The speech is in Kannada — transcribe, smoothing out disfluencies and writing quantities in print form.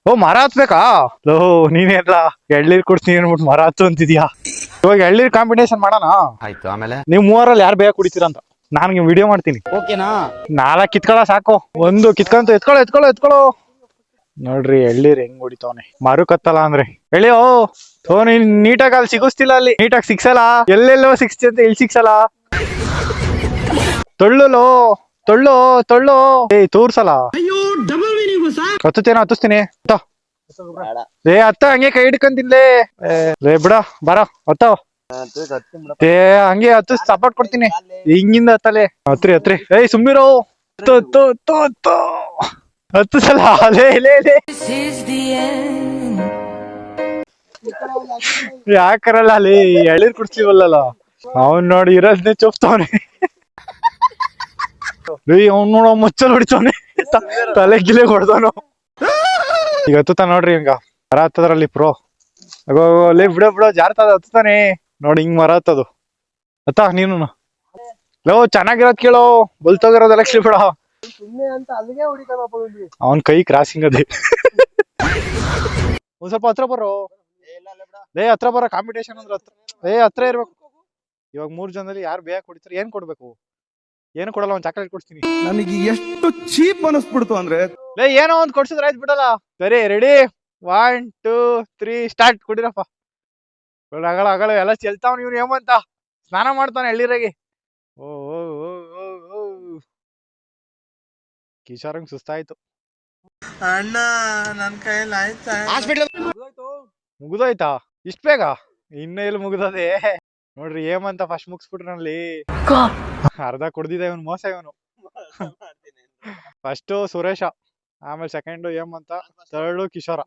ಓ ಮರ ಹತ್ಬೇಕಾ? ಲೋ ನೀನೆಲ್ಲ ಎಳ್ನೀರ್ ಕೊಡ್ತೀನಿ ಅನ್ಬಿಟ್ಟು ಮರ ಹತ್ತು ಅಂತಿದ್ಯಾ. ಇವಾಗ ಎಳ್ನೀರ್ ಕಾಂಪಿಟೇಷನ್ ಮಾಡೋಣ. ಆಯ್ತು, ಆಮೇಲೆ ನೀವ್ ಮೂವರಲ್ಲಿ ಯಾರು ಬೇಗ ಕುಡಿತೀರಂತ ನಾನು ವಿಡಿಯೋ ಮಾಡ್ತೀನಿ. ಓಕೆನಾ? 4 ಕಿತ್ಕೊಳ್ಳೋ ಸಾಕು. ಒಂದು ಕಿತ್ಕೊಂತ ಎತ್ಕೊಳ್ಳೋ. ನೋಡ್ರಿ ಎಳ್ನೀರ್ ಹೆಂಗ್ ಹೊಡಿತಾವನೆ. ಮರು ಕತ್ತಲ್ಲ ಅಂದ್ರೆ ಎಳಿಯೋ. ನೀನ್ ನೀಟಾಗಿ ಅಲ್ಲಿ ಸಿಗಿಸ್ತಿಲ್ಲ, ಅಲ್ಲಿ ನೀಟಾಗಿ ಸಿಕ್ಸಲ್ಲ. ಎಲ್ಲೆಲ್ಲೋ ಸಿಕ್ಸ್ತಿ ಅಂತ ಇಲ್ಲಿ ಸಿಕ್ಸಲ್ಲ. ತೊಳ್ಳು ತೊಳ್ಳು ತೋರ್ಸಲ್ಲ. ಹತ್ತಿಸ್ತೀನಿ ಅತ್ತ ಹಂಗೆ ಕೈ ಹಿಡ್ಕಂತಿನ್ಲೇ. ಬಿಡ ಬರ ಹತ್ತ ಹಂಗೆ ಹತ್ತು ಸಪೋರ್ಟ್ ಕೊಡ್ತೀನಿ. ಹಿಂಗಿಂದ ಹತ್ತಲೆ ಹತ್ರಿ ಸುಮ್ಮಿರೋ. ಹತ್ತು ಸಲ ಯಾಕರಲ್ಲ ಅಲ್ಲಿ ಎಳೀರ್ ಕುಡ್ಸ್ತೀವಲ್ಲ. ಅವನ್ ನೋಡಿ ಇರೋದ್ನೇ ಚೋಪ್ತವನೆ. ಅವ್ನು ನೋಡ ಮುಚ್ಚಲ್ ಹೊಡಿತವನೆ. ತಲೆ ಗಿಲೆ ಹೊಡ್ದವನು. ಈಗ ಹತ್ತುತ್ತ ನೋಡ್ರಿ ಹಿಂಗ ಮರ ಹತ್ತದ್ರಲ್ಲಿ ಪ್ರೋ. ಅಲ್ಲೇ ಬಿಡೋ ಜಾರ್ತದ ಹತ್ತಾನೆ ನೋಡಿ. ಹಿಂಗ್ ಮರ ಹತ್ತದು ಹತ್ತ ನೀನು. ಲೋ ಚೆನ್ನಾಗಿರೋದ್ ಕೇಳೋ, ಬಲ್ತೋಗಿರೋದ್ ಎಲಕ್ಷಿ ಬಿಡ. ಅವನ್ ಕೈ ಕ್ರಾಸಿಂಗ್ ಅದೇ. ಒಂದ್ ಸ್ವಲ್ಪ ಹತ್ರ ಬರೋ. ಹತ್ರ ಬರೋ. ಕಾಂಪಿಟೇಷನ್ ಅಂದ್ರೆ ಹತ್ರ ಇರ್ಬೇಕು. ಇವಾಗ 3 ಜನದಲ್ಲಿ ಯಾರು ಬೇಗ ಕುಡಿತಾರೆ. ಏನ್ ಕೊಡ್ಬೇಕು? ಏನು ಕೊಡಲ್ಲ, ಒಂದ್ ಚಾಕ್ಲೇಟ್ ಕೊಡ್ತೀನಿ. ನನಗೆ ಎಷ್ಟು ಚೀಪ್ ಅನಿಸ್ಬಿಡ್ತು ಅಂದ್ರೆ, ಏನೋ ಒಂದ್ ಕೊಡ್ಸಿದ್ರೆ ಆಯ್ತು ಬಿಡಲ್ಲ. ಸರಿ ರೆಡಿ 1 2 3 ಸ್ಟಾರ್ಟ್. ಕುಡಿರಪ್ಪ. ಅಗಳ ಎಲ್ಲ ಚೆಲ್ತಾವ್. ಇವ್ನು ಹೇಮಂತ ಸ್ನಾನ ಮಾಡ್ತಾನೆ ಎಳ್ಳಿರಾಗಿ. ಓ ಕಿಶೋರಂಗ್ ಸುಸ್ತಾಯ್ತು. ಅಣ್ಣ ನನ್ ಕೈಯಲ್ಲಿ ಆಯ್ತಾ? ಮುಗ್ದೋಯ್ತಾ ಇಷ್ಟ ಬೇಗ? ಇನ್ನ ಎಲ್ಲಿ ಮುಗ್ದದೆ ನೋಡ್ರಿ. ಹೇಮಂತ ಫಸ್ಟ್ ಮುಗಿಸ್ಬಿಟ್ರಲ್ಲಿ. ಅರ್ಧ ಕುಡ್ದಿದೆ ಇವನು. ಮೋಸ ಇವನು. ಫಸ್ಟ್ ಸುರೇಶ, ಆಮೇಲೆ ಸೆಕೆಂಡ್ ಹೇಮಂತ, ಥರ್ಡ್ ಕಿಶೋರ.